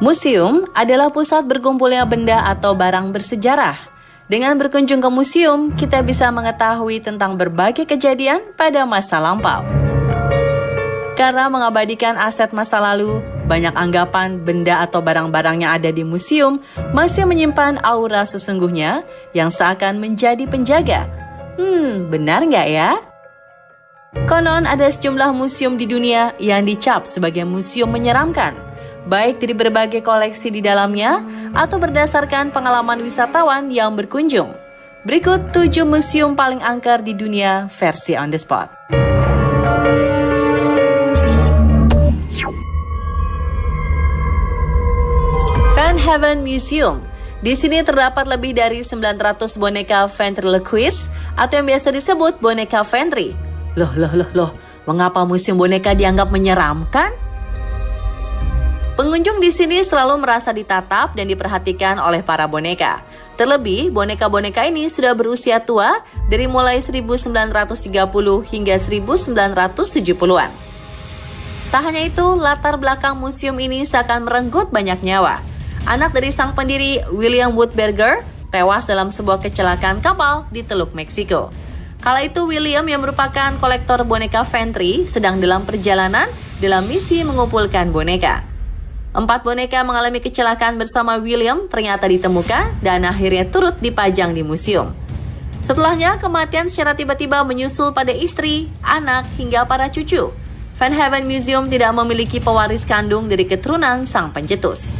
Museum adalah pusat berkumpulnya benda atau barang bersejarah. Dengan berkunjung ke museum, kita bisa mengetahui tentang berbagai kejadian pada masa lampau. Karena mengabadikan aset masa lalu, banyak anggapan benda atau barang-barang yang ada di museum masih menyimpan aura sesungguhnya yang seakan menjadi penjaga. Benar nggak ya? Konon ada sejumlah museum di dunia yang dicap sebagai museum menyeramkan, baik dari berbagai koleksi di dalamnya atau berdasarkan pengalaman wisatawan yang berkunjung. Berikut 7 museum paling angker di dunia versi on the spot. Van Haven Museum. Di sini terdapat lebih dari 900 boneka ventriloquist atau yang biasa disebut boneka ventri. Loh, mengapa museum boneka dianggap menyeramkan? Pengunjung di sini selalu merasa ditatap dan diperhatikan oleh para boneka. Terlebih, boneka-boneka ini sudah berusia tua dari mulai 1930 hingga 1970-an. Tak hanya itu, latar belakang museum ini seakan merenggut banyak nyawa. Anak dari sang pendiri, William Woodberger, tewas dalam sebuah kecelakaan kapal di Teluk Meksiko. Kala itu, William yang merupakan kolektor boneka ventri sedang dalam perjalanan dalam misi mengumpulkan boneka. 4 boneka mengalami kecelakaan bersama William ternyata ditemukan dan akhirnya turut dipajang di museum. Setelahnya, kematian secara tiba-tiba menyusul pada istri, anak, hingga para cucu. Van Haven Museum tidak memiliki pewaris kandung dari keturunan sang pencetus.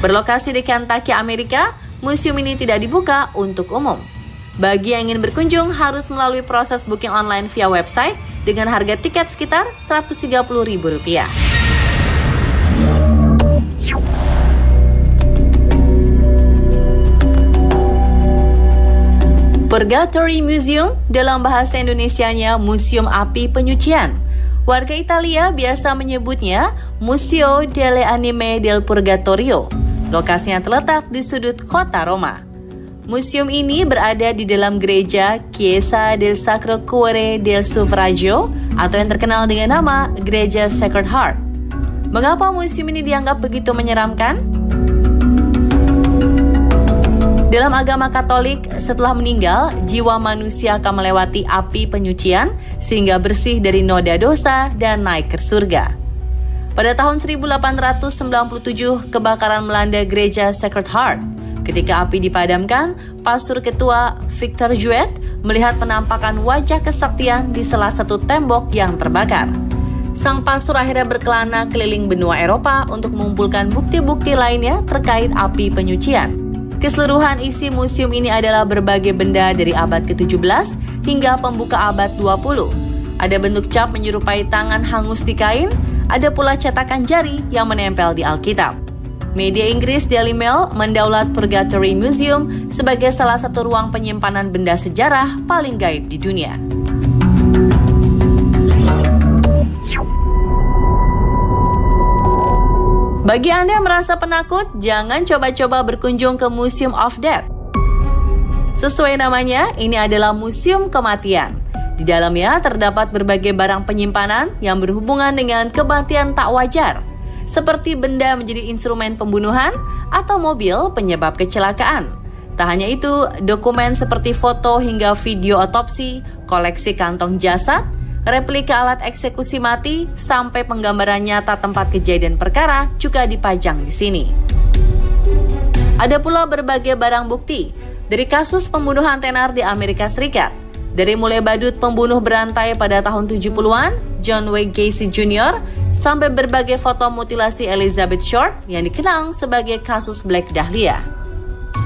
Berlokasi di Kentucky, Amerika, museum ini tidak dibuka untuk umum. Bagi yang ingin berkunjung harus melalui proses booking online via website dengan harga tiket sekitar Rp130.000. Purgatory Museum, dalam bahasa Indonesianya Museum Api Penyucian. Warga Italia biasa menyebutnya Museo delle Anime del Purgatorio. Lokasinya terletak di sudut kota Roma. Museum ini berada di dalam gereja Chiesa del Sacro Cuore del Suffragio atau yang terkenal dengan nama Gereja Sacred Heart. Mengapa museum ini dianggap begitu menyeramkan? Dalam agama Katolik, setelah meninggal, jiwa manusia akan melewati api penyucian sehingga bersih dari noda dosa dan naik ke surga. Pada tahun 1897, kebakaran melanda gereja Sacred Heart. Ketika api dipadamkan, pastor ketua Victor Jouet melihat penampakan wajah kesaktian di salah satu tembok yang terbakar. Sang pastor akhirnya berkelana keliling benua Eropa untuk mengumpulkan bukti-bukti lainnya terkait api penyucian. Keseluruhan isi museum ini adalah berbagai benda dari abad ke-17 hingga pembuka abad 20. Ada bentuk cap menyerupai tangan hangus di kain, ada pula cetakan jari yang menempel di Alkitab. Media Inggris Daily Mail mendaulat Purgatory Museum sebagai salah satu ruang penyimpanan benda sejarah paling gaib di dunia. Bagi Anda yang merasa penakut, jangan coba-coba berkunjung ke Museum of Death. Sesuai namanya, ini adalah museum kematian. Di dalamnya terdapat berbagai barang penyimpanan yang berhubungan dengan kematian tak wajar, seperti benda menjadi instrumen pembunuhan atau mobil penyebab kecelakaan. Tak hanya itu, dokumen seperti foto hingga video otopsi, koleksi kantong jasad, replika alat eksekusi mati, sampai penggambaran nyata tempat kejadian perkara juga dipajang di sini. Ada pula berbagai barang bukti dari kasus pembunuhan tenar di Amerika Serikat. Dari mulai badut pembunuh berantai pada tahun 70-an, John Wayne Gacy Jr., sampai berbagai foto mutilasi Elizabeth Short yang dikenal sebagai kasus Black Dahlia.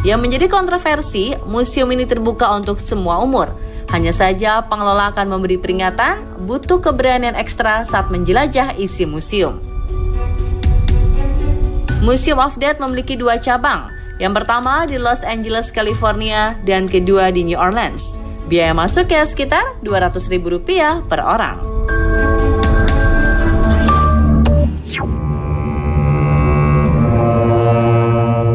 Yang menjadi kontroversi, museum ini terbuka untuk semua umur. Hanya saja pengelola akan memberi peringatan, butuh keberanian ekstra saat menjelajah isi museum. Museum of Death memiliki 2 cabang. Yang pertama di Los Angeles, California, dan kedua di New Orleans. Biaya masuknya sekitar Rp200.000 per orang.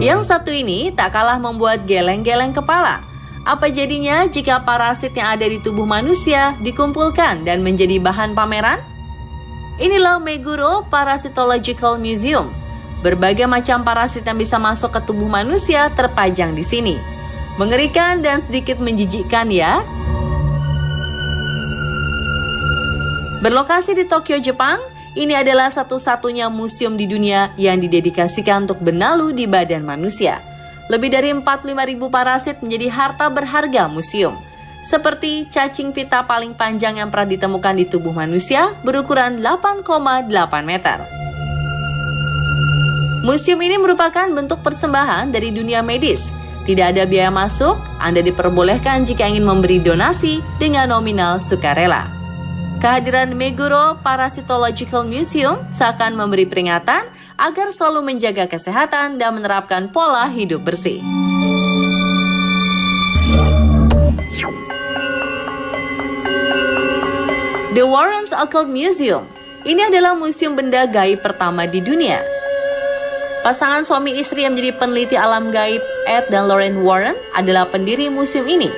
Yang satu ini tak kalah membuat geleng-geleng kepala. Apa jadinya jika parasit yang ada di tubuh manusia dikumpulkan dan menjadi bahan pameran? Inilah Meguro Parasitological Museum. Berbagai macam parasit yang bisa masuk ke tubuh manusia terpajang di sini. Mengerikan dan sedikit menjijikkan ya. Berlokasi di Tokyo, Jepang, ini adalah satu-satunya museum di dunia yang didedikasikan untuk benalu di badan manusia. Lebih dari 45.000 parasit menjadi harta berharga museum. Seperti cacing pita paling panjang yang pernah ditemukan di tubuh manusia berukuran 8,8 meter. Museum ini merupakan bentuk persembahan dari dunia medis. Tidak ada biaya masuk, Anda diperbolehkan jika ingin memberi donasi dengan nominal sukarela. Kehadiran Meguro Parasitological Museum seakan memberi peringatan agar selalu menjaga kesehatan dan menerapkan pola hidup bersih. The Warrens Occult Museum. Ini adalah museum benda gaib pertama di dunia. Pasangan suami istri yang menjadi peneliti alam gaib, Ed dan Lorraine Warren, adalah pendiri museum ini.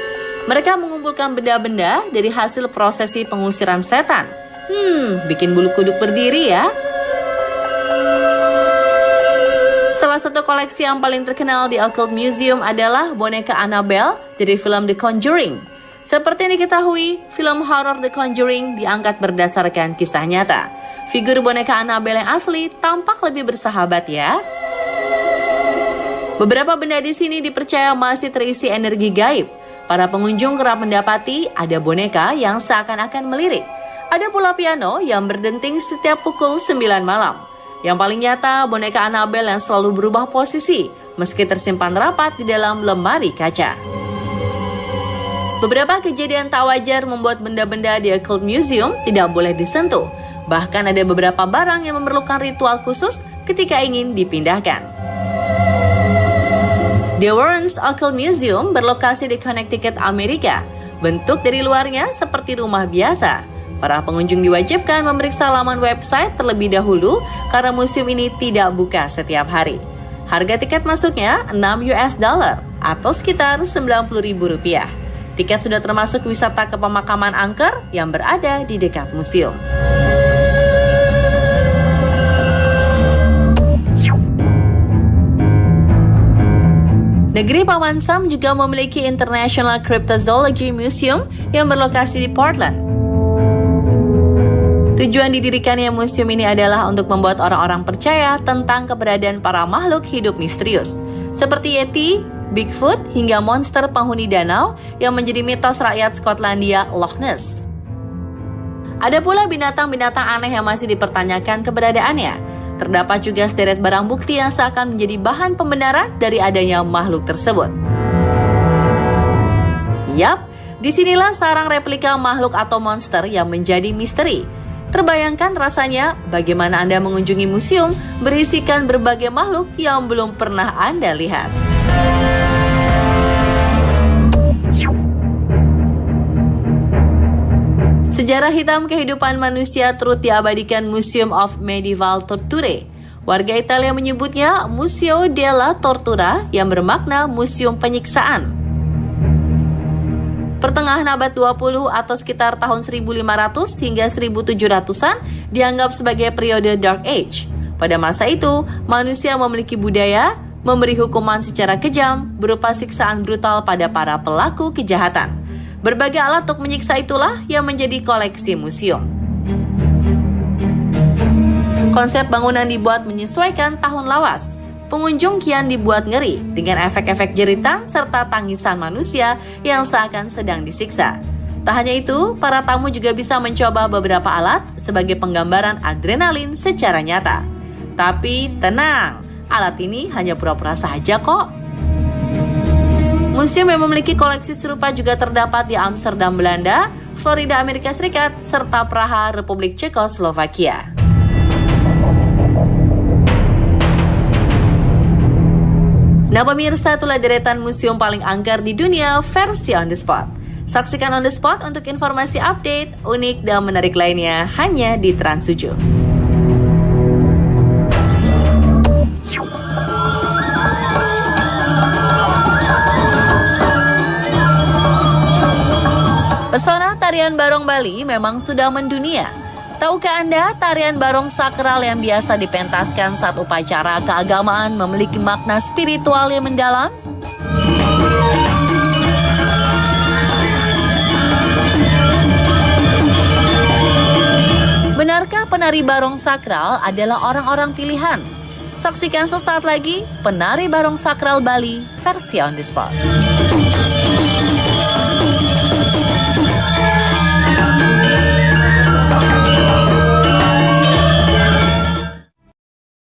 Mereka mengumpulkan benda-benda dari hasil prosesi pengusiran setan. Bikin bulu kuduk berdiri ya. Salah satu koleksi yang paling terkenal di Occult Museum adalah boneka Annabelle dari film The Conjuring. Seperti yang diketahui, film horor The Conjuring diangkat berdasarkan kisah nyata. Figur boneka Annabelle yang asli tampak lebih bersahabat ya. Beberapa benda di sini dipercaya masih terisi energi gaib. Para pengunjung kerap mendapati ada boneka yang seakan-akan melirik. Ada pula piano yang berdenting setiap pukul 9 malam. Yang paling nyata, boneka Annabelle yang selalu berubah posisi meski tersimpan rapat di dalam lemari kaca. Beberapa kejadian tak wajar membuat benda-benda di Occult Museum tidak boleh disentuh. Bahkan ada beberapa barang yang memerlukan ritual khusus ketika ingin dipindahkan. The Warrens Occult Museum berlokasi di Connecticut, Amerika. Bentuk dari luarnya seperti rumah biasa. Para pengunjung diwajibkan memeriksa laman website terlebih dahulu karena museum ini tidak buka setiap hari. Harga tiket masuknya $6 atau sekitar Rp90.000. Tiket sudah termasuk wisata ke pemakaman angker yang berada di dekat museum. Negeri Paman Sam juga memiliki International Cryptozoology Museum yang berlokasi di Portland. Tujuan didirikannya museum ini adalah untuk membuat orang-orang percaya tentang keberadaan para makhluk hidup misterius, seperti Yeti, Bigfoot, hingga monster penghuni danau yang menjadi mitos rakyat Skotlandia Loch Ness. Ada pula binatang-binatang aneh yang masih dipertanyakan keberadaannya. Terdapat juga sederet barang bukti yang seakan menjadi bahan pembenaran dari adanya makhluk tersebut. Yap, disinilah sarang replika makhluk atau monster yang menjadi misteri. Terbayangkan rasanya bagaimana Anda mengunjungi museum berisikan berbagai makhluk yang belum pernah Anda lihat. Sejarah hitam kehidupan manusia turut diabadikan Museum of Medieval Torture. Warga Italia menyebutnya Museo della Tortura yang bermakna museum penyiksaan. Pertengahan abad 20 atau sekitar tahun 1500 hingga 1700-an dianggap sebagai periode Dark Age. Pada masa itu, manusia memiliki budaya memberi hukuman secara kejam berupa siksaan brutal pada para pelaku kejahatan. Berbagai alat untuk menyiksa itulah yang menjadi koleksi museum. Konsep bangunan dibuat menyesuaikan tahun lawas. Pengunjung kian dibuat ngeri dengan efek-efek jeritan serta tangisan manusia yang seakan sedang disiksa. Tak hanya itu, para tamu juga bisa mencoba beberapa alat sebagai penggambaran adrenalin secara nyata. Tapi tenang, alat ini hanya pura-pura saja kok. Museum yang memiliki koleksi serupa juga terdapat di Amsterdam, Belanda, Florida, Amerika Serikat, serta Praha, Republik Cekoslovakia. Nah pemirsa, itulah deretan museum paling angker di dunia versi On The Spot. Saksikan On The Spot untuk informasi update, unik, dan menarik lainnya hanya di Trans 7. Pesona tarian barong Bali memang sudah mendunia. Tahukah Anda, tarian barong sakral yang biasa dipentaskan saat upacara keagamaan memiliki makna spiritual yang mendalam? Benarkah penari barong sakral adalah orang-orang pilihan? Saksikan sesaat lagi penari barong sakral Bali versi On The Spot.